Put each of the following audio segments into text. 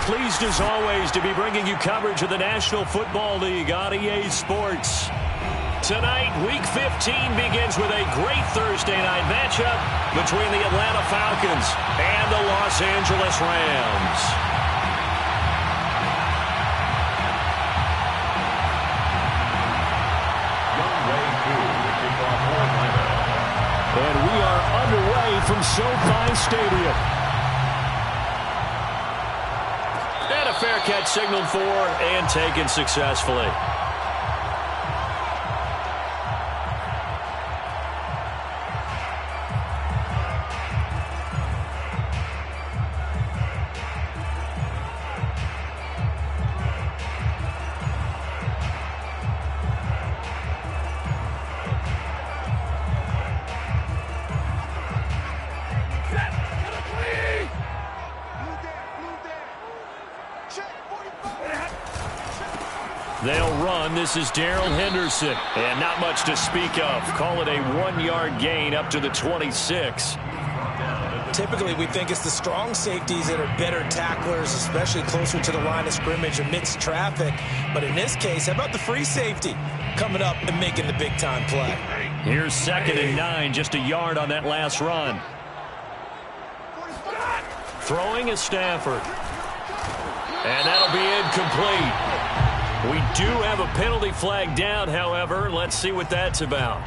Pleased as always to be bringing you coverage of the National Football League on EA Sports. Tonight, Week 15 begins with a great Thursday night matchup between the Atlanta Falcons and the Los Angeles Rams. And we are underway from SoFi Stadium. And a fair catch signaled for and taken successfully. They'll run. This is Darrell Henderson. And not much to speak of. Call it a 1-yard gain up to the 26. Typically, we think it's the strong safeties that are better tacklers, especially closer to the line of scrimmage amidst traffic. But in this case, how about the free safety coming up and making the big-time play? Here's 2nd and 9, just a yard on that last run. Throwing is Stafford. And that'll be incomplete. We do have a penalty flag down, however. Let's see what that's about.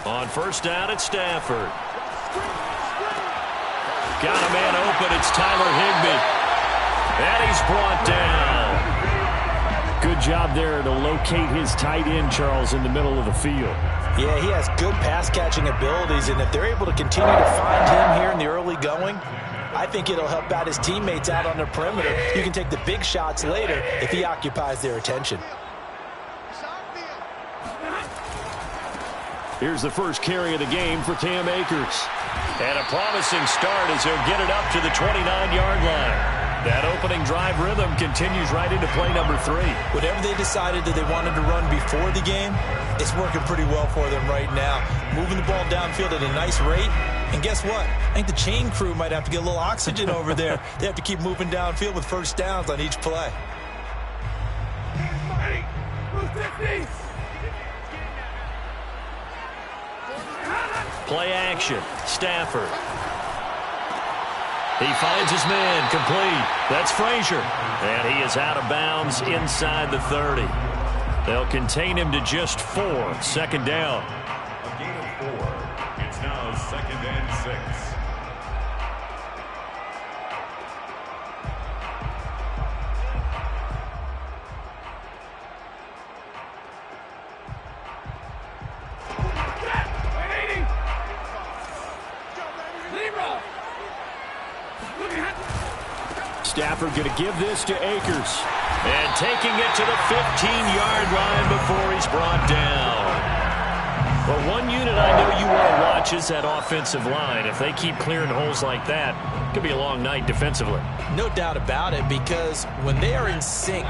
On first down, it's Stafford. Got a man open. It's Tyler Higbee. And he's brought down. Good job there to locate his tight end, Charles, in the middle of the field. Yeah, he has good pass-catching abilities, and if they're able to continue to find him here in the early going, I think it'll help out his teammates out on the perimeter. You can take the big shots later if he occupies their attention. Here's the first carry of the game for Cam Akers. And a promising start as he'll get it up to the 29-yard line. That opening drive rhythm continues right into play number 3. Whatever they decided that they wanted to run before the game, it's working pretty well for them right now. Moving the ball downfield at a nice rate. And guess what? I think the chain crew might have to get a little oxygen over there. They have to keep moving downfield with first downs on each play. Play action. Stafford. He finds his man complete. That's Frazier. And he is out of bounds inside the 30. They'll contain him to just 4. 2nd down. A gain of 4. It's now 2nd and 6. Stafford going to give this to Akers. And taking it to the 15-yard line before he's brought down. Well, one unit I know you want to watch is that offensive line. If they keep clearing holes like that, it could be a long night defensively. No doubt about it, because when they are in sync,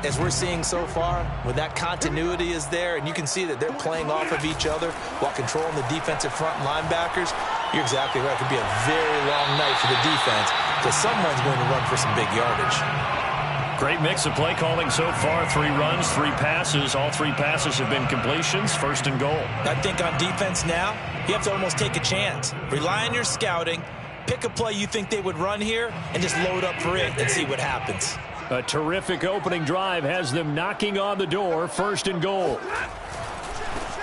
as we're seeing so far, when that continuity is there, and you can see that they're playing off of each other while controlling the defensive front linebackers, you're exactly right. It could be a very long night for the defense because someone's going to run for some big yardage. Great mix of play calling so far. 3 runs, 3 passes. All 3 passes have been completions. 1st and goal. I think on defense now, you have to almost take a chance. Rely on your scouting. Pick a play you think they would run here and just load up for it and see what happens. A terrific opening drive has them knocking on the door. 1st and goal.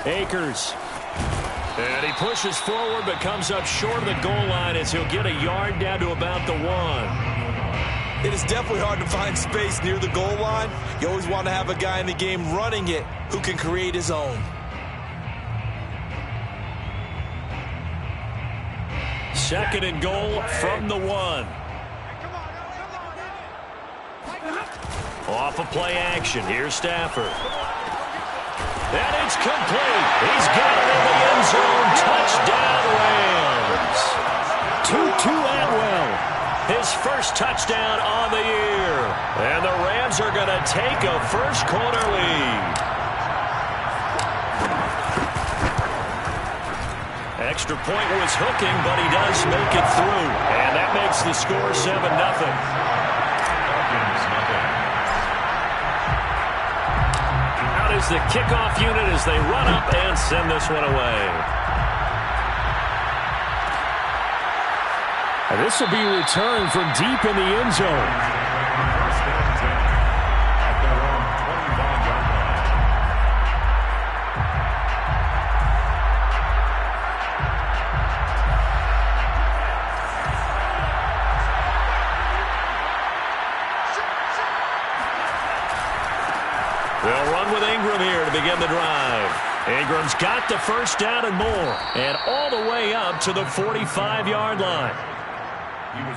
Akers. And he pushes forward but comes up short of the goal line as he'll get a yard down to about the 1. It is definitely hard to find space near the goal line. You always want to have a guy in the game running it who can create his own. 2nd and goal from the 1. Off of play action. Here's Stafford. And it's complete. He's got it in the end zone. Touchdown, Rams. first touchdown on the year. And the Rams are going to take a first-quarter lead. Extra point was hooking, but he does make it through. And that makes the score 7-0. Is the kickoff unit as they run up and send this one away. And this will be returned from deep in the end zone. At their own 25-yard line. They'll run with Ingram here to begin the drive. Ingram's got the first down and more, and all the way up to the 45-yard line.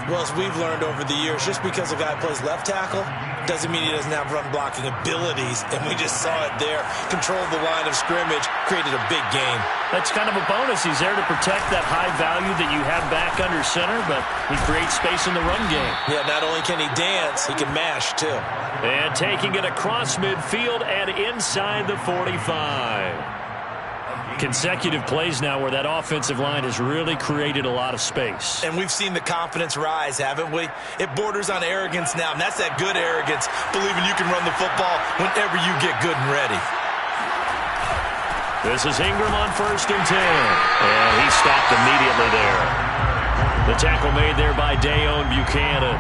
Well, as we've learned over the years, just because a guy plays left tackle doesn't mean he doesn't have run-blocking abilities, and we just saw it there. Controlled the line of scrimmage, created a big game. That's kind of a bonus. He's there to protect that high value that you have back under center, but he creates space in the run game. Yeah, not only can he dance, he can mash, too. And taking it across midfield and inside the 45. Consecutive plays now where that offensive line has really created a lot of space. And we've seen the confidence rise, haven't we? It borders on arrogance now, and that's that good arrogance, believing you can run the football whenever you get good and ready. This is Ingram on 1st and 10. And he stopped immediately there. The tackle made there by BkM Buchanan.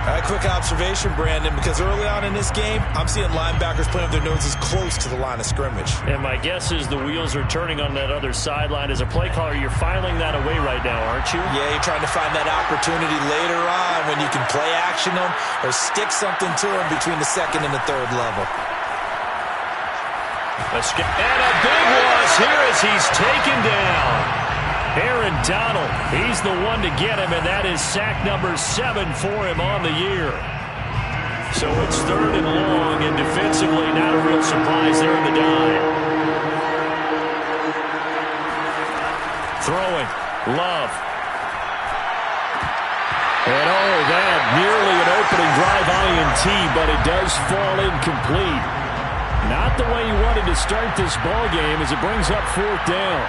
A quick observation, Brandon, because early on in this game, I'm seeing linebackers playing with their noses close to the line of scrimmage. And my guess is the wheels are turning on that other sideline. As a play caller, you're filing that away right now, aren't you? Yeah, you're trying to find that opportunity later on when you can play action them or stick something to them between the 2nd and the 3rd level. And a big loss here as he's taken down. Aaron Donald, he's the one to get him, and that is sack number 7 for him on the year. So it's 3rd and long, and defensively not a real surprise there in the dive. Throwing, Love. And oh, that nearly an opening drive INT, but it does fall incomplete. Not the way he wanted to start this ball game as it brings up 4th down.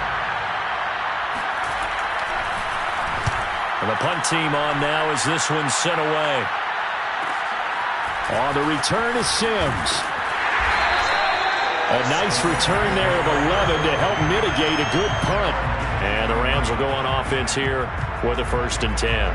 And the punt team on now as this one's sent away. On the return is Sims. A nice return there of 11 to help mitigate a good punt. And the Rams will go on offense here for the 1st and 10.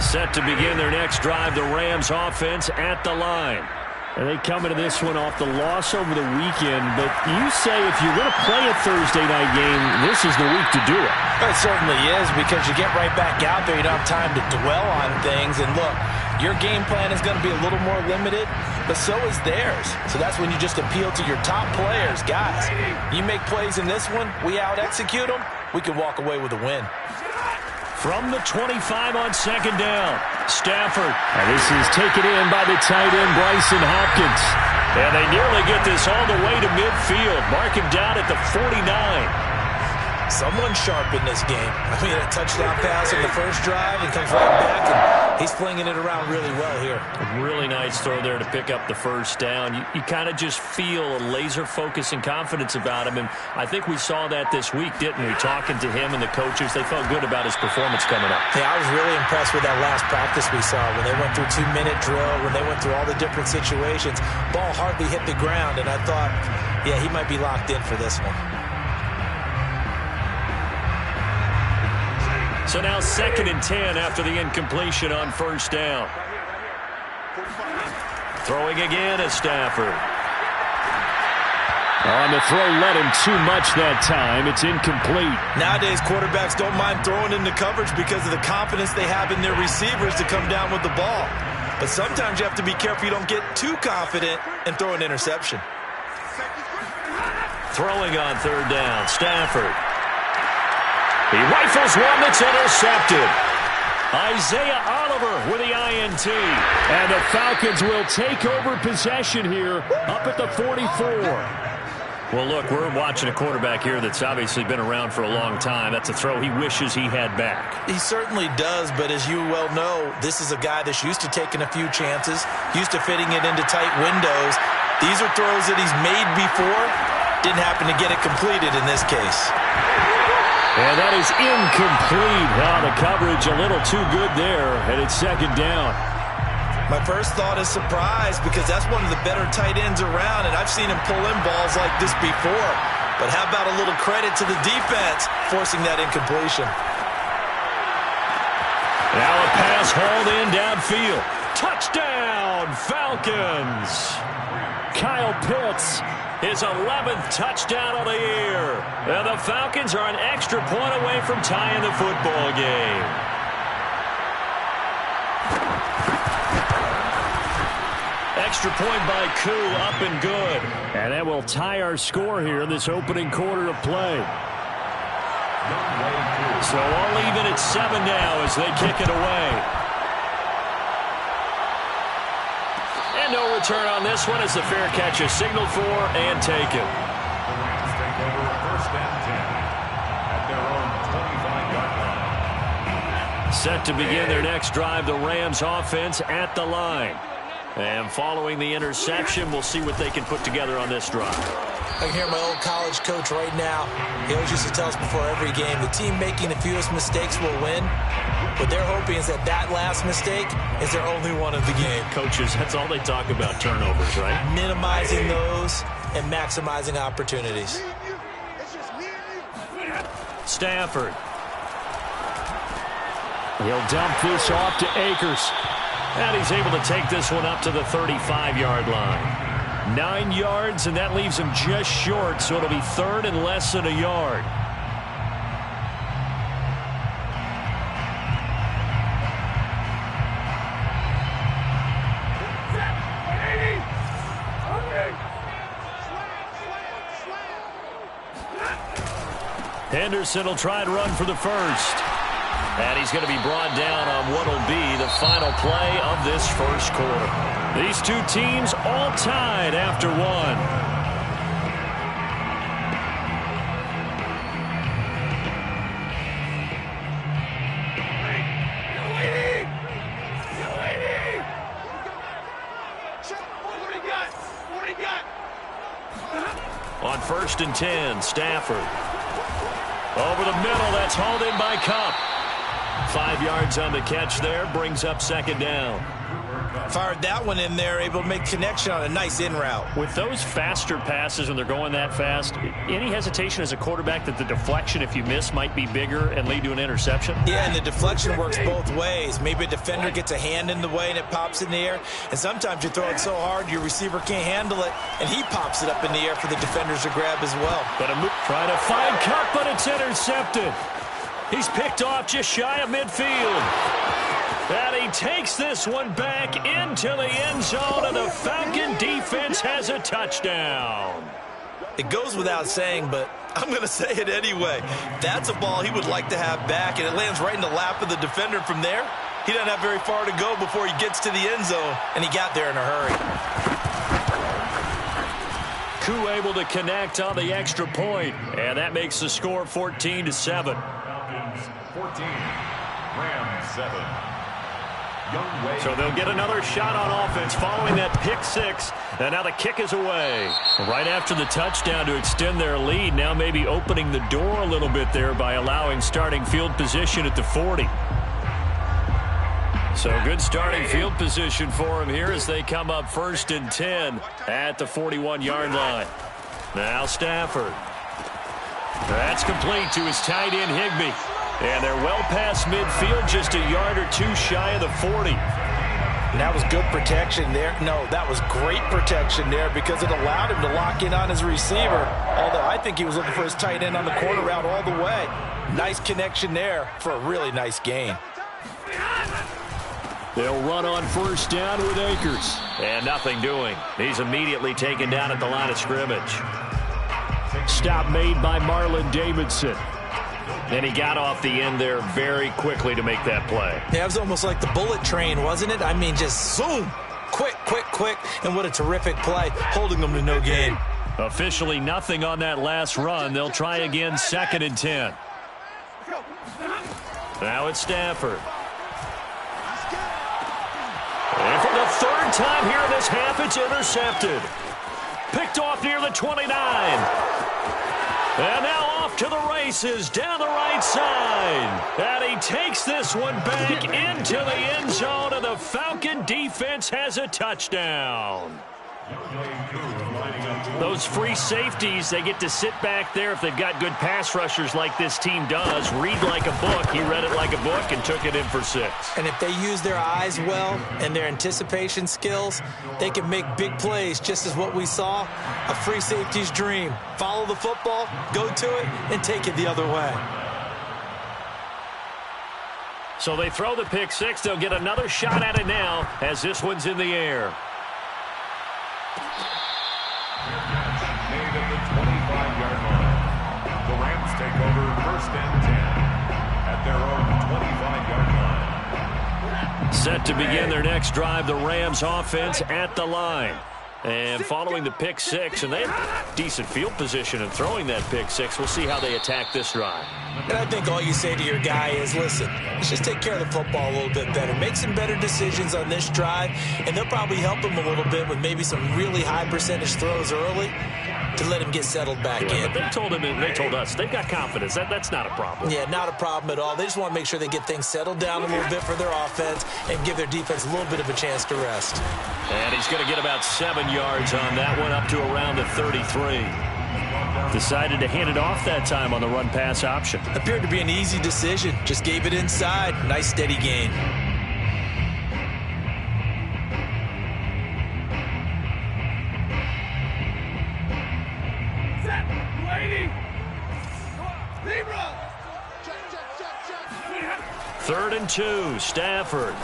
Set to begin their next drive, the Rams offense at the line. And they come into this one off the loss over the weekend, but you say if you're going to play a Thursday night game, this is the week to do it. It certainly is, because you get right back out there. You don't have time to dwell on things. And look, your game plan is going to be a little more limited, but so is theirs. So that's when you just appeal to your top players. Guys, you make plays in this one, we out-execute them, we can walk away with a win. From the 25 on 2nd down, Stafford. And this is taken in by the tight end, Bryson Hopkins. And they nearly get this all the way to midfield. Mark him down at the 49. Someone sharp in this game. I mean, a touchdown pass in the first drive and comes right back, and he's flinging it around really well here. A really nice throw there to pick up the first down. You kind of just feel a laser focus and confidence about him, and I think we saw that this week, didn't we? Talking to him and the coaches, they felt good about his performance coming up. Yeah, I was really impressed with that last practice we saw when they went through 2-minute drill, when they went through all the different situations. Ball hardly hit the ground, and I thought, yeah, he might be locked in for this one. So now 2nd and 10 after the incompletion on 1st down. Throwing again is Stafford. On the throw, let him too much that time. It's incomplete. Nowadays, quarterbacks don't mind throwing into coverage because of the confidence they have in their receivers to come down with the ball. But sometimes you have to be careful you don't get too confident and throw an interception. Throwing on 3rd down, Stafford. He rifles one that's intercepted. Isaiah Oliver with the INT. And the Falcons will take over possession here up at the 44. Well, look, we're watching a quarterback here that's obviously been around for a long time. That's a throw he wishes he had back. He certainly does, but as you well know, this is a guy that's used to taking a few chances, used to fitting it into tight windows. These are throws that he's made before. Didn't happen to get it completed in this case. And that is incomplete. The coverage a little too good there, and it's second down. My first thought is surprise because that's one of the better tight ends around, and I've seen him pull in balls like this before. But how about a little credit to the defense forcing that incompletion? Now a pass hauled in downfield. Touchdown, Falcons! Kyle Pitts, his 11th touchdown of the year. And the Falcons are an extra point away from tying the football game. Extra point by Koo, up and good. And that will tie our score here in this opening quarter of play. So all even at 7 now as they kick it away. And no return on this one as the fair catch is signaled for and taken. Take over first and 10 at their own 25-yard line. Set to begin their next drive, the Rams offense at the line. And following the interception, we'll see what they can put together on this drive. I can hear my old college coach right now. He always used to tell us before every game, the team making the fewest mistakes will win. What they're hoping is that that last mistake is their only one of the game. Coaches, that's all they talk about, turnovers, right? Minimizing those and maximizing opportunities. Stafford. He'll dump this off to Akers. And he's able to take this one up to the 35-yard line. 9 yards, and that leaves him just short, so it'll be third and less than a yard. Henderson will try and run for the first. And he's going to be brought down on what will be the final play of this first quarter. These two teams all tied after one. On first and 10, Stafford. Over the middle, that's hauled in by Kupp. 5 yards on the catch there, brings up second down. Fired that one in there, able to make connection on a nice in route. With those faster passes when they're going that fast, any hesitation as a quarterback that the deflection, if you miss, might be bigger and lead to an interception? Yeah, and the deflection works both ways. Maybe a defender gets a hand in the way and it pops in the air, and sometimes you throw it so hard your receiver can't handle it, and he pops it up in the air for the defenders to grab as well. But trying to find Kupp, but it's intercepted. He's picked off just shy of midfield. And he takes this one back into the end zone, and the Falcon defense has a touchdown. It goes without saying, but I'm going to say it anyway. That's a ball he would like to have back, and it lands right in the lap of the defender from there. He doesn't have very far to go before he gets to the end zone, and he got there in a hurry. Koo able to connect on the extra point, and that makes the score 14-7. Falcons 14, Rams 7. So they'll get another shot on offense following that pick six. And now the kick is away. Right after the touchdown to extend their lead, now maybe opening the door a little bit there by allowing starting field position at the 40. So good starting field position for him here as they come up first and 10 at the 41-yard line. Now Stafford. That's complete to his tight end Higbee. And they're well past midfield, just a yard or two shy of the 40. And that was good protection there. No, that was great protection there because it allowed him to lock in on his receiver. Although I think he was looking for his tight end on the corner route all the way. Nice connection there for a really nice gain. They'll run on first down with Akers. And nothing doing. He's immediately taken down at the line of scrimmage. Stop made by Marlon Davidson. And he got off the end there very quickly to make that play. Yeah, it was almost like the bullet train, wasn't it? I mean, just zoom. Quick, quick, quick. And what a terrific play, holding them to no gain. Officially nothing on that last run. They'll try again, 2nd and 10. Now it's Stafford. And for the 3rd time here in this half, it's intercepted. Picked off near the 29. And now off to the races down the right side. And he takes this one back into the end zone, and the Falcon defense has a touchdown. Those free safeties, they get to sit back there if they've got good pass rushers like this team does. Read like a book. He read it like a book and took it in for 6. And if they use their eyes well and their anticipation skills, they can make big plays, just as what we saw, a free safety's dream. Follow the football, go to it, and take it the other way. So they throw the pick 6. They'll get another shot at it now as this one's in the air. Made at the 25-yard line. The Rams take over 1st and 10 at their own 25-yard line. Set to begin their next drive, the Rams offense at the line. And following the pick 6, and they have decent field position in throwing that pick 6. We'll see how they attack this drive. And I think all you say to your guy is, listen, let's just take care of the football a little bit better. Make some better decisions on this drive, and they'll probably help him a little bit with maybe some really high percentage throws early to let him get settled back in. But they told him, and they told us, they've got confidence. That's not a problem. Yeah, not a problem at all. They just want to make sure they get things settled down a little bit for their offense and give their defense a little bit of a chance to rest. And he's going to get about 7 yards on that one, up to around the 33. Decided to hand it off that time on the run-pass option. Appeared to be an easy decision. Just gave it inside. Nice, steady gain. Third and 2, Stafford.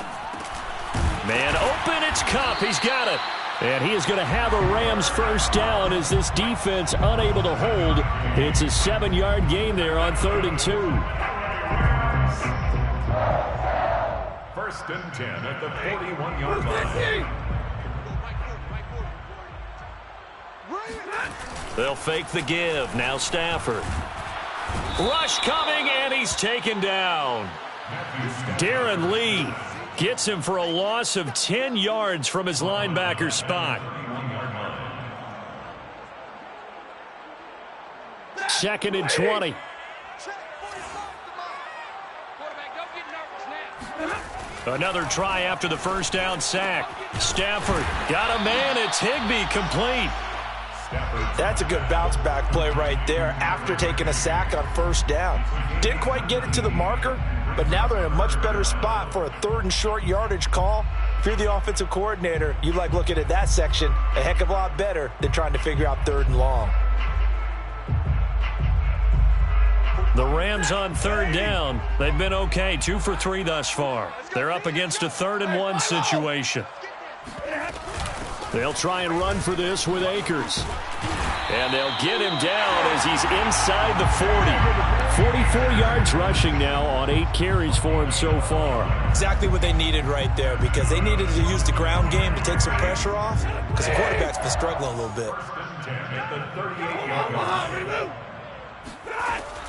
Man open, it's Kupp. He's got it. And he is going to have a Rams first down as this defense unable to hold. It's a 7-yard gain there on 3rd and 2. 1st and 10 at the 41-yard line. They'll fake the give. Now Stafford. Rush coming, and he's taken down. Darren Lee gets him for a loss of 10 yards from his linebacker spot. 2nd and 20. Another try after the first down sack. Stafford got a man. It's Higbee, complete. That's a good bounce back play right there after taking a sack on 1st down. Didn't quite get it to the marker, but now they're in a much better spot for a 3rd and short yardage call. If you're the offensive coordinator, you like looking at that section a heck of a lot better than trying to figure out 3rd and long. The Rams on 3rd down. They've been okay, 2 for 3 thus far. They're up against a 3rd and 1 situation. They'll try and run for this with Akers. And they'll get him down as he's inside the 40. 44 yards rushing now on 8 carries for him so far. Exactly what they needed right there, because they needed to use the ground game to take some pressure off, because the quarterback's been struggling a little bit.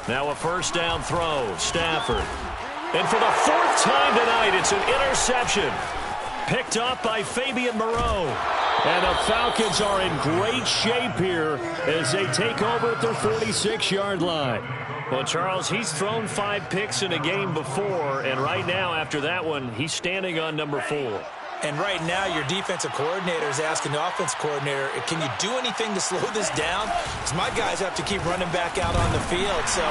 Now a first down throw, Stafford. And for the 4th time tonight, it's an interception. Picked up by Fabian Moreau. And the Falcons are in great shape here as they take over at their 46-yard line. Well, Charles, he's thrown 5 picks in a game before, and right now, after that one, he's standing on number 4. And right now, your defensive coordinator is asking the offense coordinator, can you do anything to slow this down? Because my guys have to keep running back out on the field. So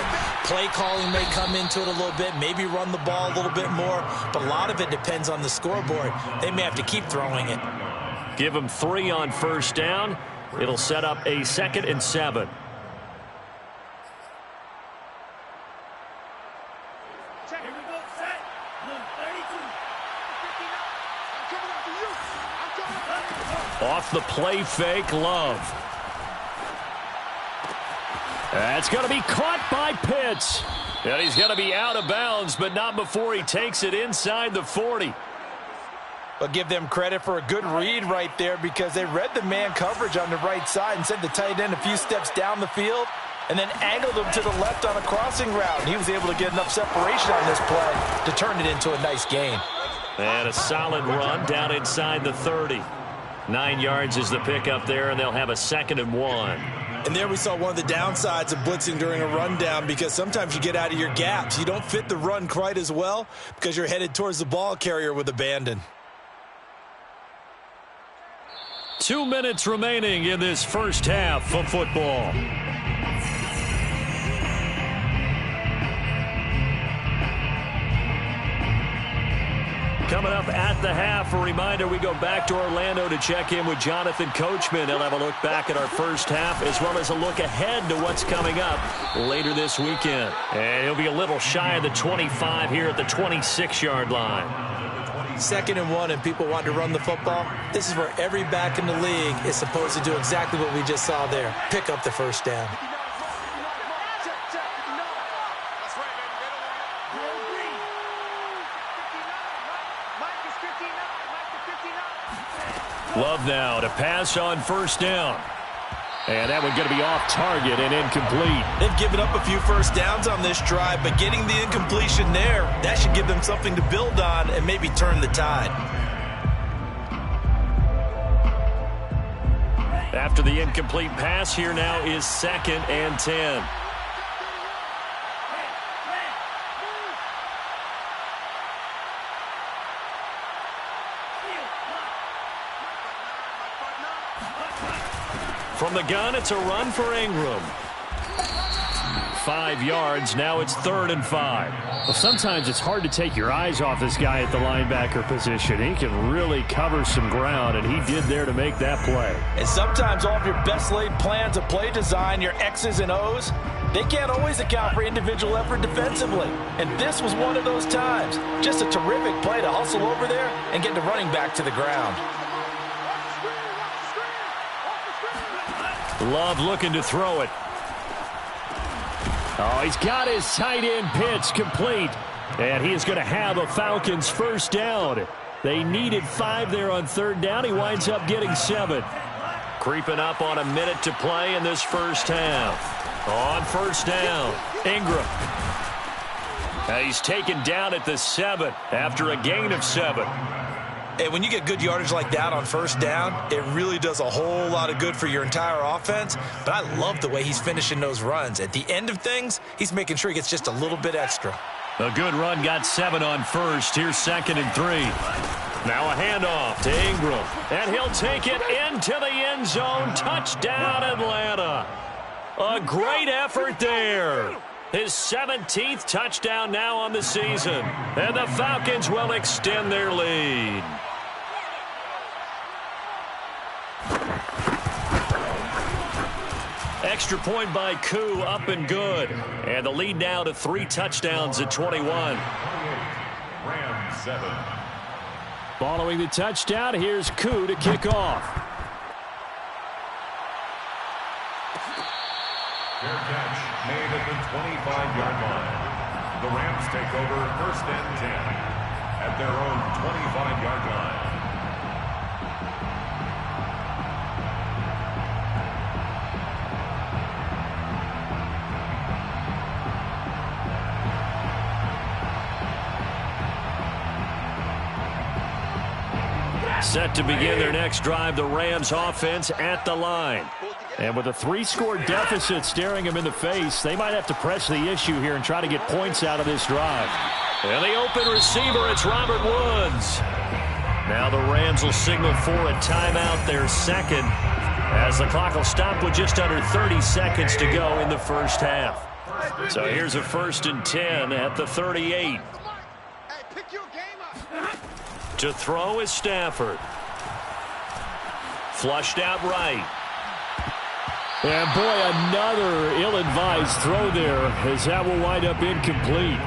play calling may come into it a little bit, maybe run the ball a little bit more, but a lot of it depends on the scoreboard. They may have to keep throwing it. Give him 3 on first down. It'll set up a 2nd and 7. Off the play fake, Love. That's going to be caught by Pitts. And he's going to be out of bounds, but not before he takes it inside the 40. I'll give them credit for a good read right there because they read the man coverage on the right side and sent the tight end a few steps down the field and then angled him to the left on a crossing route. And he was able to get enough separation on this play to turn it into a nice gain. And a solid run down inside the 30. 9 yards is the pickup there, and they'll have a 2nd and 1. And there we saw one of the downsides of blitzing during a rundown because sometimes you get out of your gaps. You don't fit the run quite as well because you're headed towards the ball carrier with abandon. 2 minutes remaining in this first half of football. Coming up at the half, a reminder, we go back to Orlando to check in with Jonathan Coachman. He'll have a look back at our first half as well as a look ahead to what's coming up later this weekend. And he'll be a little shy of the 25 here at the 26-yard line. 2nd and 1 and people want to run the football. This is where every back in the league is supposed to do exactly what we just saw there. Pick up the first down. Love now to pass on first down. And that one going to be off target and incomplete. They've given up a few first downs on this drive, but getting the incompletion there, that should give them something to build on and maybe turn the tide. After the incomplete pass, here now is 2nd and 10. From the gun, it's a run for Ingram. 5 yards. Now it's 3rd and 5. Well, sometimes it's hard to take your eyes off this guy at the linebacker position. He can really cover some ground, and he did there to make that play. And sometimes all of your best laid plans of play design, your X's and O's, they can't always account for individual effort defensively. And this was one of those times. Just a terrific play to hustle over there and get the running back to the ground. Love looking to throw it. Oh, he's got his tight end pitch complete. And he is going to have a Falcons first down. They needed 5 there on 3rd down. He winds up getting 7. Creeping up on a minute to play in this first half. On first down, Ingram. He's taken down at the 7 after a gain of 7. And when you get good yardage like that on first down, it really does a whole lot of good for your entire offense. But I love the way he's finishing those runs. At the end of things, he's making sure he gets just a little bit extra. A good run, got 7 on first. Here's 2nd and 3. Now a handoff to Ingram. And he'll take it into the end zone. Touchdown, Atlanta. A great effort there. His 17th touchdown now on the season. And the Falcons will extend their lead. Extra point by Koo, up and good. And the lead now to 3 touchdowns at 21. Rams 7. Following the touchdown, here's Koo to kick off. Fair catch made at the 25-yard line. The Rams take over 1st and 10 at their own 25-yard line. Set to begin their next drive, the Rams offense at the line. And with a 3-score deficit staring them in the face, they might have to press the issue here and try to get points out of this drive. And the open receiver, it's Robert Woods. Now the Rams will signal for a timeout, their 2nd, as the clock will stop with just under 30 seconds to go in the first half. So here's a 1st and 10 at the 38. To throw is Stafford. Flushed out right. And boy, another ill-advised throw there as that will wind up incomplete.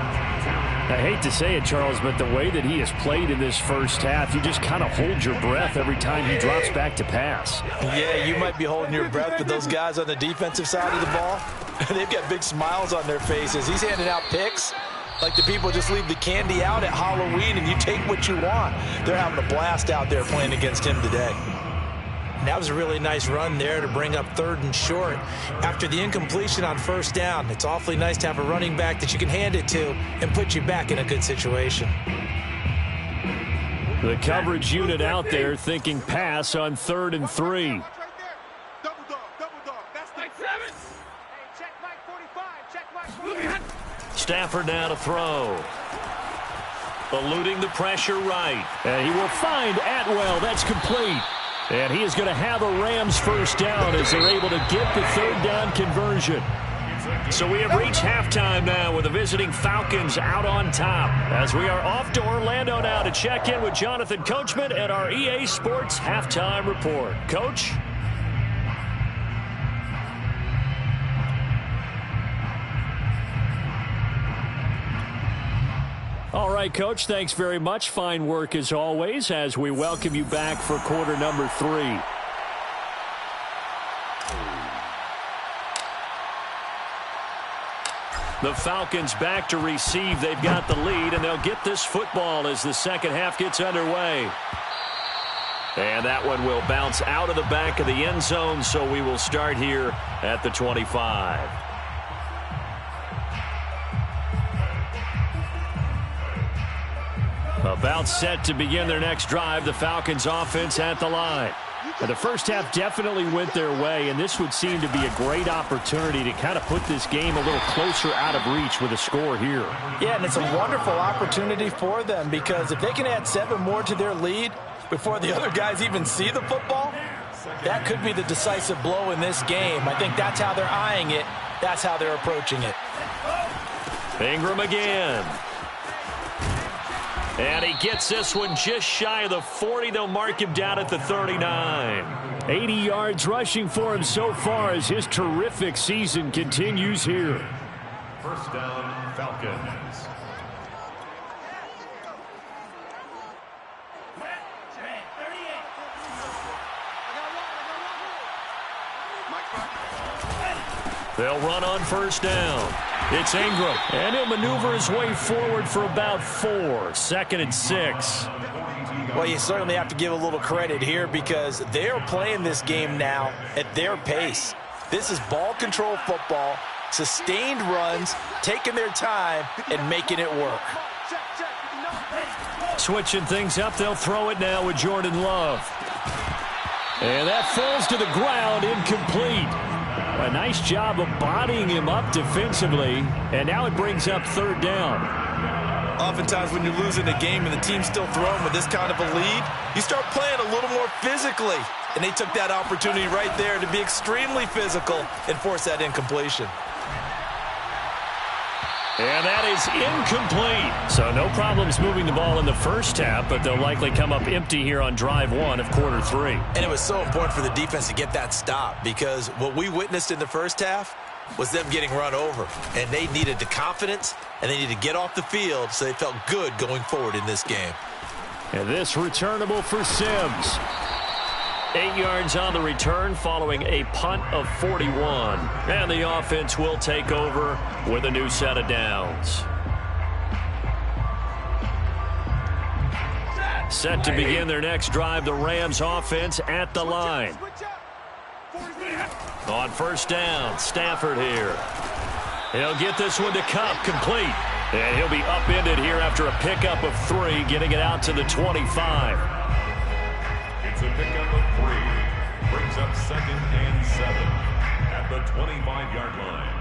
I hate to say it, Charles, but the way that he has played in this first half, you just kind of hold your breath every time he drops back to pass. Yeah, you might be holding your breath, but those guys on the defensive side of the ball, they've got big smiles on their faces. He's handing out picks, Like the people just leave the candy out at Halloween and you take what you want. They're having a blast out there playing against him today. And that was a really nice run there to bring up 3rd and short. After the incompletion on 1st down, it's awfully nice to have a running back that you can hand it to and put you back in a good situation. The coverage unit out there thinking pass on 3rd and 3. Stafford now to throw. Eluding the pressure right. And he will find Atwell. That's complete. And he is going to have a Rams 1st down as they're able to get the 3rd down conversion. So we have reached halftime now with the visiting Falcons out on top. As we are off to Orlando now to check in with Jonathan Coachman at our EA Sports Halftime Report. Coach? All right, Coach, thanks very much. Fine work as always as we welcome you back for quarter number 3. The Falcons back to receive. They've got the lead, and they'll get this football as the second half gets underway. And that one will bounce out of the back of the end zone, so we will start here at the 25. About set to begin their next drive, the Falcons offense at the line. The first half definitely went their way, and this would seem to be a great opportunity to kind of put this game a little closer out of reach with a score here. Yeah, and it's a wonderful opportunity for them because if they can add 7 more to their lead before the other guys even see the football, that could be the decisive blow in this game. I think that's how they're eyeing it. That's how they're approaching it. Ingram again. And he gets this one just shy of the 40. They'll mark him down at the 39. 80 yards rushing for him so far as his terrific season continues here. 1st down, Falcons. They'll run on 1st down. It's Ingram, and he'll maneuver his way forward for about 4. 2nd and 6. Well, you certainly have to give a little credit here because they're playing this game now at their pace. This is ball control football, sustained runs, taking their time, and making it work. Switching things up, they'll throw it now with Jordan Love. And that falls to the ground, incomplete. A nice job of bodying him up defensively, and now it brings up 3rd down. Oftentimes when you're losing a game and the team's still throwing with this kind of a lead, you start playing a little more physically. And they took that opportunity right there to be extremely physical and force that incompletion. And that is incomplete. So no problems moving the ball in the first half, but they'll likely come up empty here on drive 1 of quarter 3. And it was so important for the defense to get that stop because what we witnessed in the first half was them getting run over. And they needed the confidence, and they needed to get off the field so they felt good going forward in this game. And this returnable for Sims. 8 yards on the return following a punt of 41. And the offense will take over with a new set of downs. Set to begin their next drive, the Rams offense at the line. On 1st down, Stafford here. He'll get this one to Cup, complete. And he'll be upended here after a pickup of 3, getting it out to the 25. It's a pickup of 3. Brings up 2nd and 7 at the 25-yard line.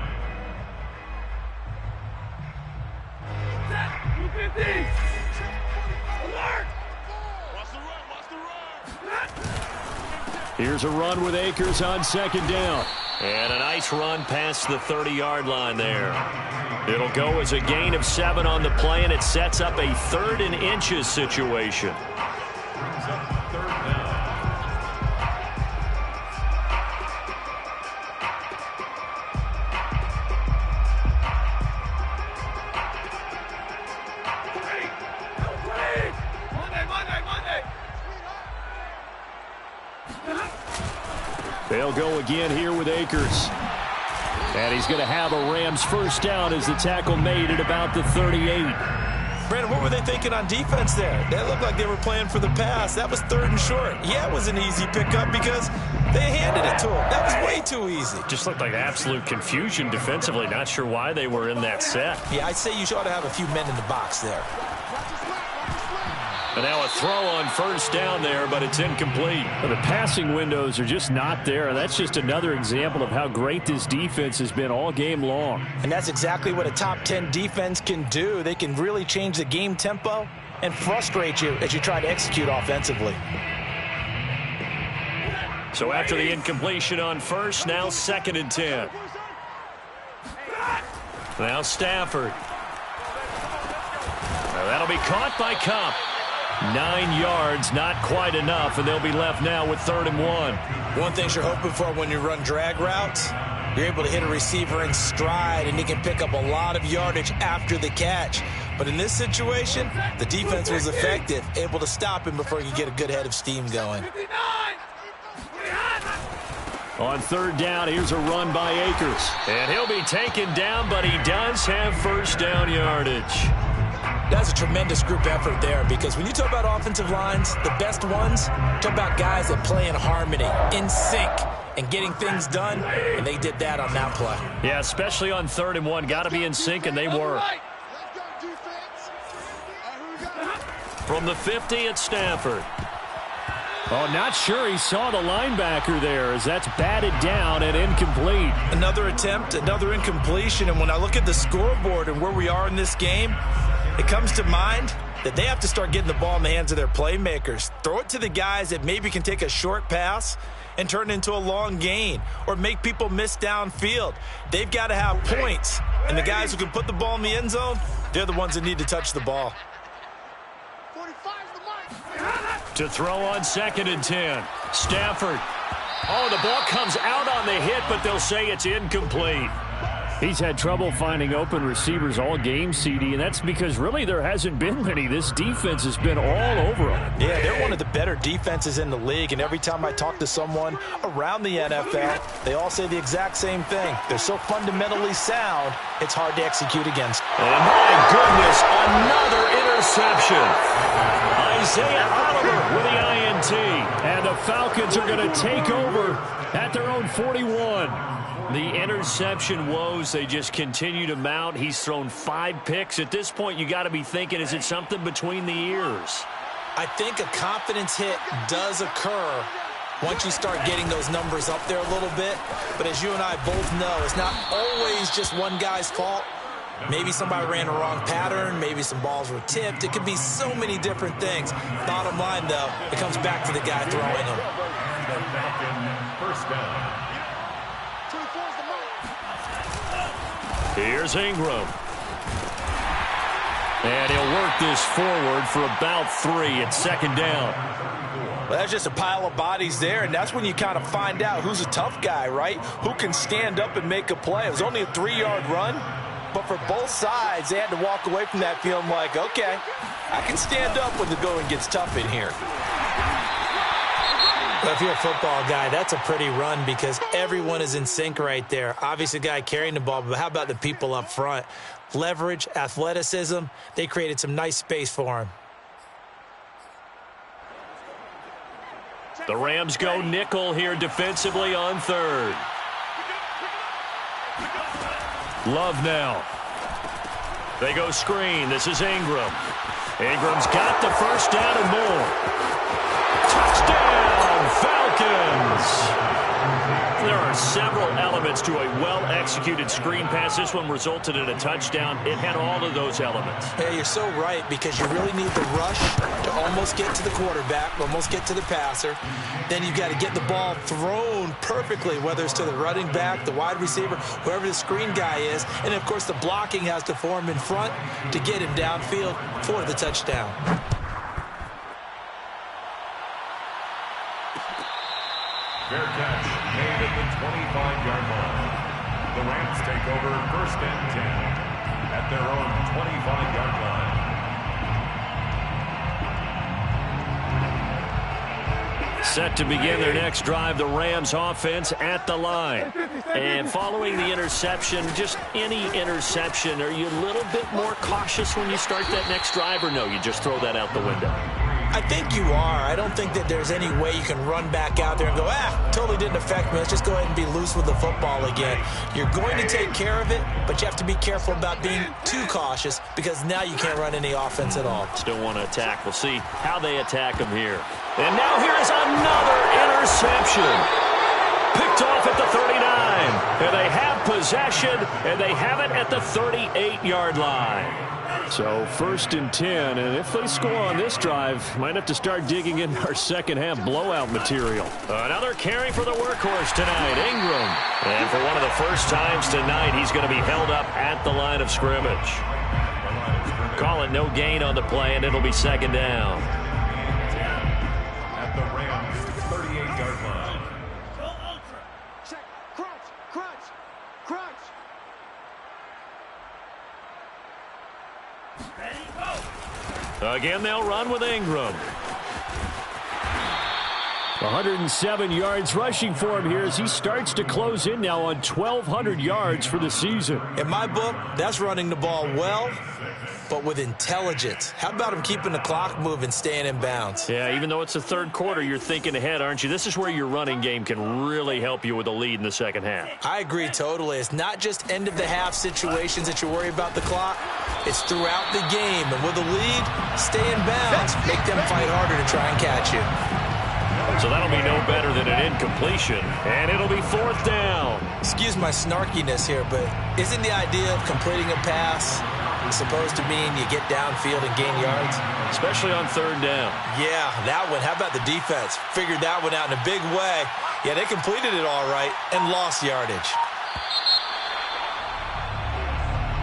Here's a run with Akers on 2nd down. And a nice run past the 30-yard line there. It'll go as a gain of 7 on the play, and it sets up a 3rd and inches situation. Brings up 3rd down. They'll go again here with Akers. And he's going to have a Rams first down as the tackle made at about the 38. Brandon, what were they thinking on defense there? They looked like they were playing for the pass. That was 3rd and short. Yeah, it was an easy pickup because they handed it to him. That was way too easy. Just looked like absolute confusion defensively. Not sure why they were in that set. Yeah, I'd say you ought to have a few men in the box there. And now a throw on first down there, but it's incomplete. The passing windows are just not there. That's just another example of how great this defense has been all game long. And that's exactly what a top 10 defense can do. They can really change the game tempo and frustrate you as you try to execute offensively. So after the incompletion on first, now 2nd and 10. Now Stafford. Now that'll be caught by Kupp. 9 yards, not quite enough, and they'll be left now with 3rd and 1. One thing you're hoping for when you run drag routes, you're able to hit a receiver in stride, and he can pick up a lot of yardage after the catch. But in this situation, the defense was effective, able to stop him before he could get a good head of steam going. On 3rd down, here's a run by Akers. And he'll be taken down, but he does have first down yardage. That's a tremendous group effort there, because when you talk about offensive lines, the best ones, talk about guys that play in harmony, in sync, and getting things done, and they did that on that play. Yeah, especially on 3rd and 1. Got to be in sync, and they were. From the 50, it's Stafford. Oh, not sure he saw the linebacker there as that's batted down and incomplete. Another attempt, another incompletion, and when I look at the scoreboard and where we are in this game, it comes to mind that they have to start getting the ball in the hands of their playmakers. Throw it to the guys that maybe can take a short pass and turn it into a long gain or make people miss downfield. They've got to have points, and the guys who can put the ball in the end zone, they're the ones that need to touch the ball. To throw on 2nd and 10. Stafford. Oh, the ball comes out on the hit, but they'll say it's incomplete. He's had trouble finding open receivers all game, CD, and that's because really there hasn't been many. This defense has been all over them. Yeah, they're one of the better defenses in the league, and every time I talk to someone around the NFL, they all say the exact same thing. They're so fundamentally sound, it's hard to execute against. And my goodness, another interception. Isaiah Oliver with the INT. And the Falcons are going to take over at their own 41. The interception woes, they just continue to mount. He's thrown 5 picks. At this point, you got to be thinking, is it something between the ears? I think a confidence hit does occur once you start getting those numbers up there a little bit. But as you and I both know, it's not always just one guy's fault. Maybe somebody ran a wrong pattern. Maybe some balls were tipped. It could be so many different things. Bottom line, though, it comes back to the guy throwing them. First down. Here's Ingram. And he'll work this forward for about 3 at 2nd down. Well, that's just a pile of bodies there, and that's when you kind of find out who's a tough guy, right? Who can stand up and make a play. It was only a 3-yard run, but for both sides, they had to walk away from that feeling like, okay, I can stand up when the going gets tough in here. But if you're a football guy, that's a pretty run because everyone is in sync right there. Obviously, the guy carrying the ball, but how about the people up front? Leverage, athleticism, they created some nice space for him. The Rams go nickel here defensively on 3rd. Love now. They go screen. This is Ingram. Ingram's got the first down and more. Touchdown, Falcons! There are several elements to a well-executed screen pass. This one resulted in a touchdown. It had all of those elements. Yeah, you're so right because you really need the rush to almost get to the quarterback, almost get to the passer. Then you've got to get the ball thrown perfectly, whether it's to the running back, the wide receiver, whoever the screen guy is. And, of course, the blocking has to form in front to get him downfield for the touchdown. Fair catch made at the 25-yard line. The Rams take over 1st and 10 at their own 25-yard line. Set to begin their next drive, the Rams offense at the line. And following the interception, just any interception, are you a little bit more cautious when you start that next drive, or no, you just throw that out the window? I think you are. I don't think that there's any way you can run back out there and go, totally didn't affect me. Let's just go ahead and be loose with the football again. You're going to take care of it, but you have to be careful about being too cautious because now you can't run any offense at all. Still want to attack. We'll see how they attack him here. And now here's another interception. Picked off at the 39. And they have possession, and they have it at the 38-yard line. So 1st and 10, and if they score on this drive, might have to start digging in our second-half blowout material. Another carry for the workhorse tonight, Ingram. And for one of the first times tonight, he's going to be held up at the line of scrimmage. Call it no gain on the play, and it'll be 2nd down. At the Rams' 38-yard line. Go ultra. Check. Crunch. Crunch. Crunch. Ready, go. Again, they'll run with Ingram. 107 yards rushing for him here as he starts to close in now on 1,200 yards for the season. In my book, that's running the ball well, but with intelligence. How about him keeping the clock moving, staying in bounds? Yeah, even though it's the third quarter, you're thinking ahead, aren't you? This is where your running game can really help you with a lead in the second half. I agree totally. It's not just end-of-the-half situations that you worry about the clock. It's throughout the game. And with a lead, stay in bounds. Make them fight harder to try and catch you. So that'll be no better than an incompletion. And it'll be 4th down. Excuse my snarkiness here, but isn't the idea of completing a pass supposed to mean you get downfield and gain yards? Especially on 3rd down. Yeah, that one. How about the defense? Figured that one out in a big way. Yeah, they completed it all right and lost yardage.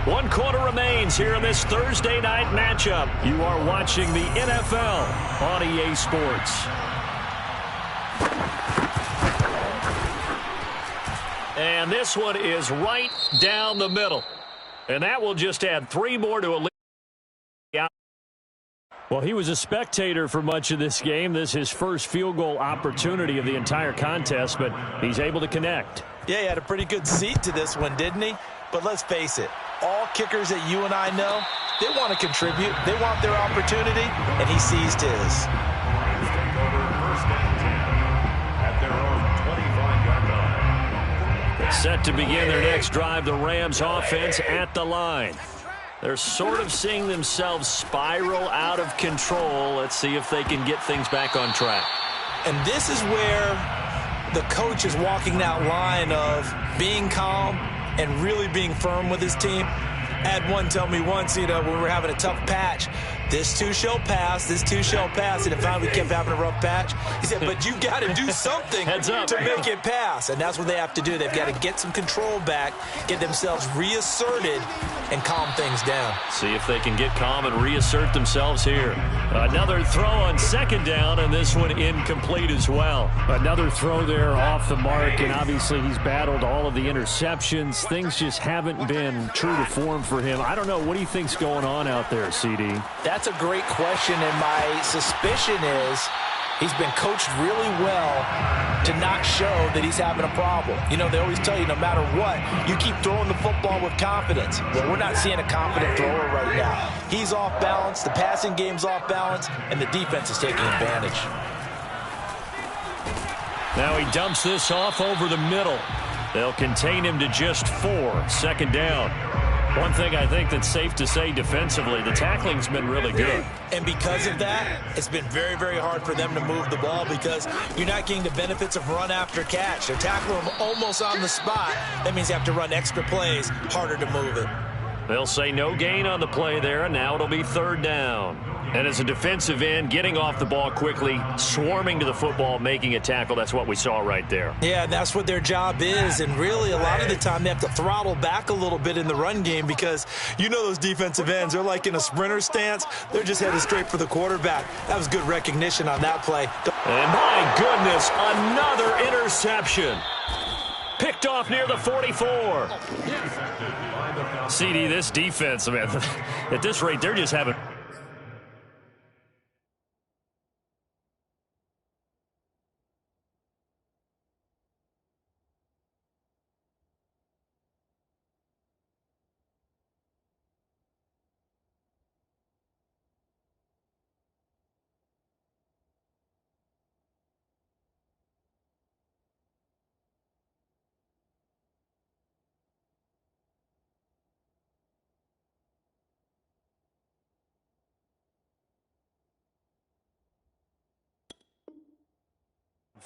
1 quarter remains here in this Thursday night matchup. You are watching the NFL on EA Sports. And this one is right down the middle. And that will just add 3 more to a lead. Well, he was a spectator for much of this game. This is his first field goal opportunity of the entire contest, but he's able to connect. Yeah, he had a pretty good seat to this one, didn't he? But let's face it, all kickers that you and I know, they want to contribute. They want their opportunity, and he seized his. Take over 1st and 10 at their own 25-yard line. Set to begin their next drive, the Rams offense at the line. They're sort of seeing themselves spiral out of control. Let's see if they can get things back on track. And this is where the coach is walking that line of being calm and really being firm with his team. I had one tell me once, when we were having a tough patch, this too shall pass, this too shall pass. And if we kept having a rough patch, he said, but you got to do something to make it pass. And that's what they have to do. They've got to get some control back, get themselves reasserted, and calm things down. See if they can get calm and reassert themselves here. Another throw on 2nd down, and this one incomplete as well. Another throw there off the mark, and obviously he's battled all of the interceptions. Things just haven't been true to form for him. I don't know. What do you think's going on out there, CD? That's a great question, and my suspicion is he's been coached really well to not show that he's having a problem. They always tell you no matter what, you keep throwing the football with confidence. Well, we're not seeing a confident thrower right now. He's off balance, the passing game's off balance, and the defense is taking advantage. Now he dumps this off over the middle. They'll contain him to just 4. 2nd down. One thing I think that's safe to say defensively, the tackling's been really good. And because of that, it's been very, very hard for them to move the ball because you're not getting the benefits of run after catch. They're tackling them almost on the spot. That means you have to run extra plays, harder to move it. They'll say no gain on the play there, and now it'll be 3rd down. And as a defensive end, getting off the ball quickly, swarming to the football, making a tackle, that's what we saw right there. Yeah, that's what their job is. And really, a lot of the time, they have to throttle back a little bit in the run game because those defensive ends, they're like in a sprinter stance. They're just headed straight for the quarterback. That was good recognition on that play. And my goodness, another interception. Picked off near the 44. CD, this defense, man, at this rate, they're just having...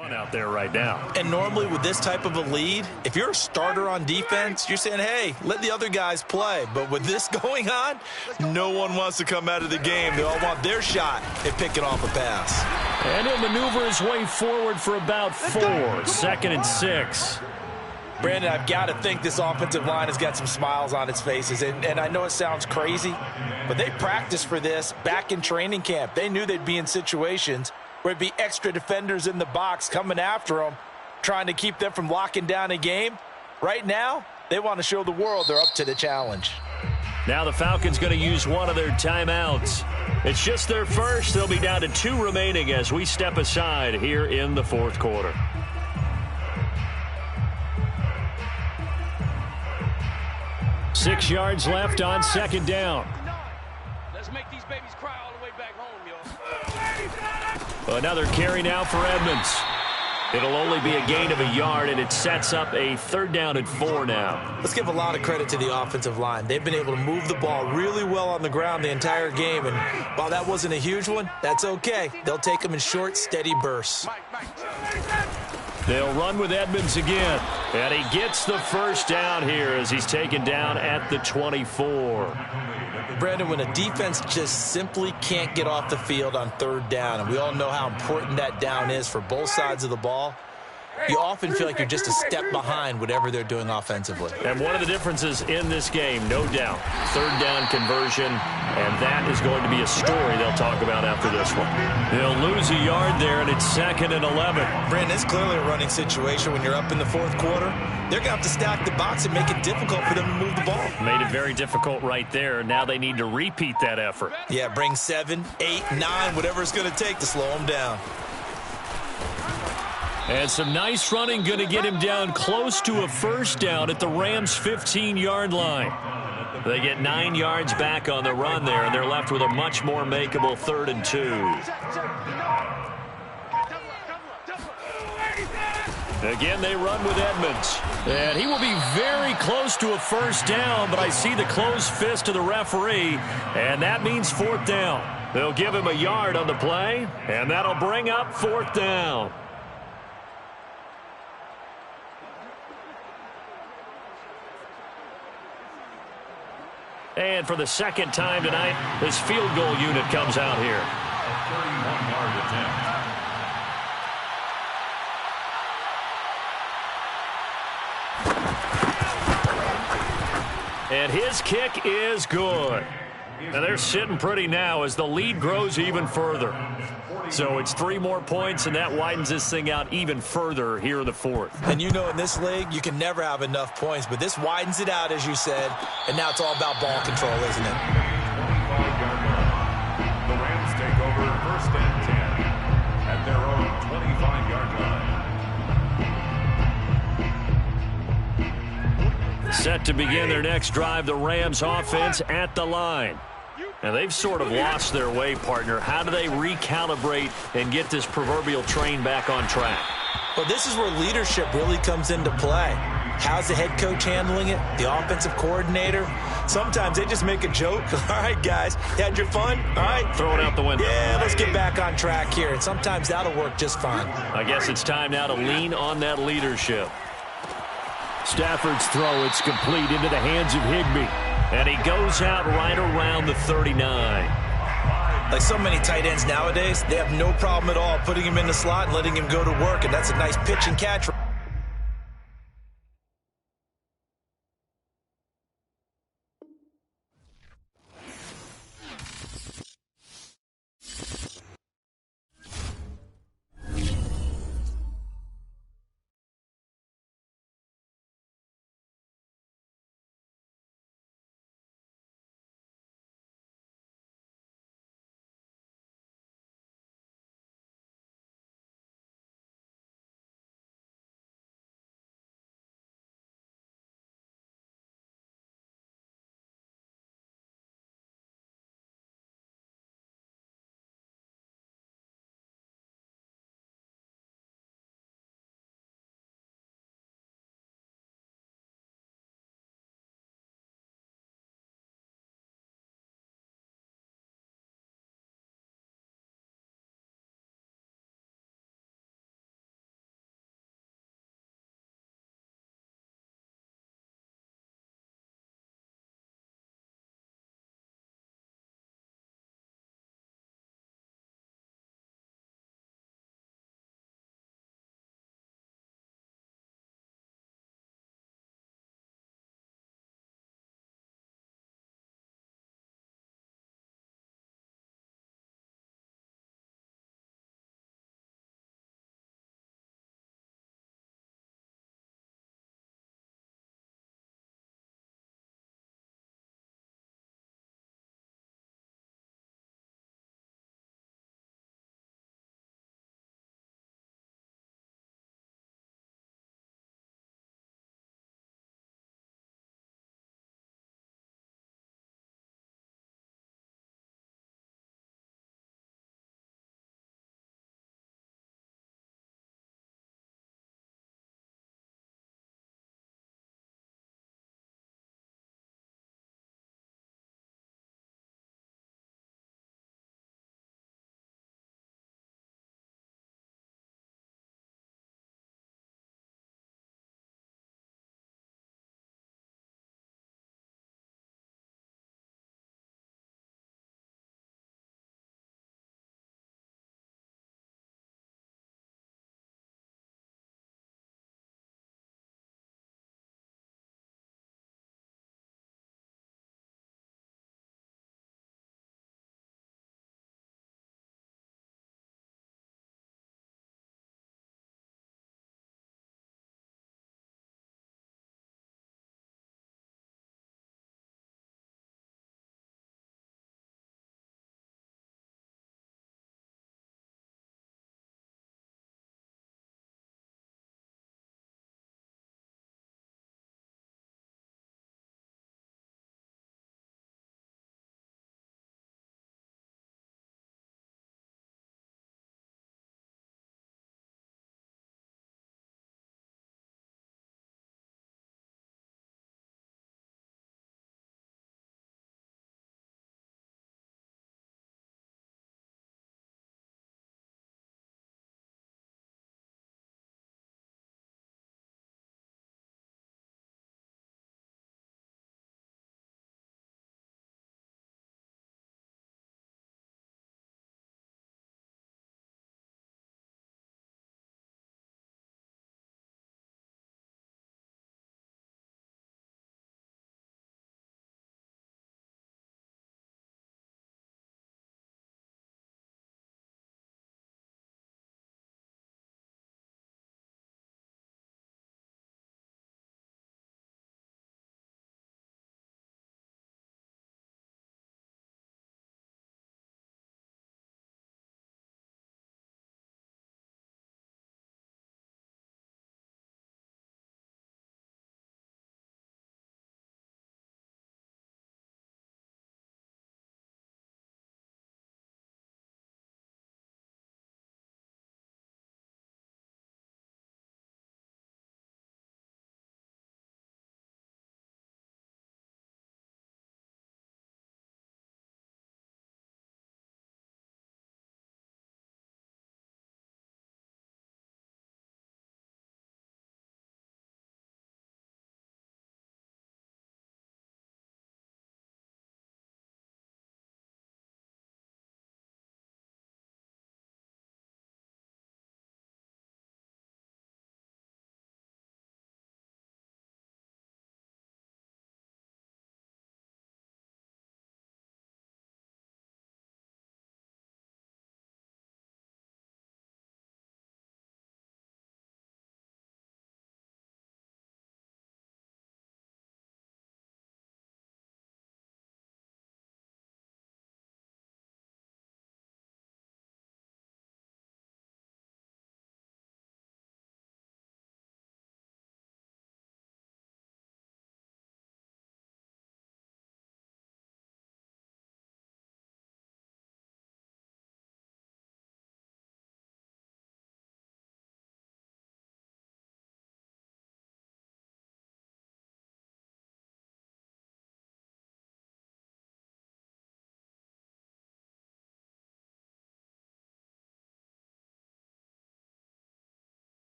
fun out there right now. And normally with this type of a lead, if you're a starter on defense, you're saying, hey, let the other guys play. But with this going on, no one wants to come out of the game. They all want their shot at picking off a pass. And he'll maneuver his way forward for about 4. 2nd and 6. Brandon, I've got to think this offensive line has got some smiles on its faces. And I know it sounds crazy, but they practiced for this back in training camp. They knew they'd be in situations where it'd be extra defenders in the box coming after them, trying to keep them from locking down a game. Right now, they want to show the world they're up to the challenge. Now the Falcons going to use one of their timeouts. It's just their first. They'll be down to 2 remaining as we step aside here in the 4th quarter. Six yards left on 2nd down. Let's make these babies cry all the way back home, y'all. Another carry now for Edmonds. It'll only be a gain of a yard, and it sets up a 3rd down and 4 now. Let's give a lot of credit to the offensive line. They've been able to move the ball really well on the ground the entire game, and while that wasn't a huge one, that's okay. They'll take them in short, steady bursts. They'll run with Edmonds again, and he gets the 1st down here as he's taken down at the 24. Brandon, when a defense just simply can't get off the field on 3rd down, and we all know how important that down is for both sides of the ball, you often feel like you're just a step behind whatever they're doing offensively. And one of the differences in this game, no doubt, 3rd down conversion, and that is going to be a story they'll talk about after this one. They'll lose a yard there, and it's 2nd and 11. Brandon, it's clearly a running situation when you're up in the 4th quarter. They're going to have to stack the box and make it difficult for them to move the ball. Made it very difficult right there. Now they need to repeat that effort. Yeah, bring 7, 8, 9, whatever it's going to take to slow them down. And some nice running going to get him down close to a 1st down at the Rams' 15-yard line. They get 9 yards back on the run there, and they're left with a much more makeable 3rd and 2. Again, they run with Edmonds. And he will be very close to a 1st down, but I see the closed fist of the referee, and that means 4th down. They'll give him a yard on the play, and that'll bring up 4th down. And for the 2nd time tonight, this field goal unit comes out here. A 31-yard attempt. And his kick is good. And they're sitting pretty now as the lead grows even further. So it's 3 more points, and that widens this thing out even further here in the 4th. And you know in this league, you can never have enough points, but this widens it out, as you said, and now it's all about ball control, isn't it? 25-yard line. The Rams take over 1st and 10 at their own 25-yard line. Set to begin their next drive, the Rams offense at the line. And they've sort of lost their way, partner. How do they recalibrate and get this proverbial train back on track? Well, this is where leadership really comes into play. How's the head coach handling it? The offensive coordinator? Sometimes they just make a joke. All right, guys, you had your fun? All right. Throw it out the window. Yeah, let's get back on track here. And sometimes that'll work just fine. I guess it's time now to lean on that leadership. Stafford's throw, it's complete into the hands of Higbee. And he goes out right around the 39. Like so many tight ends nowadays, they have no problem at all putting him in the slot and letting him go to work. And that's a nice pitch and catch.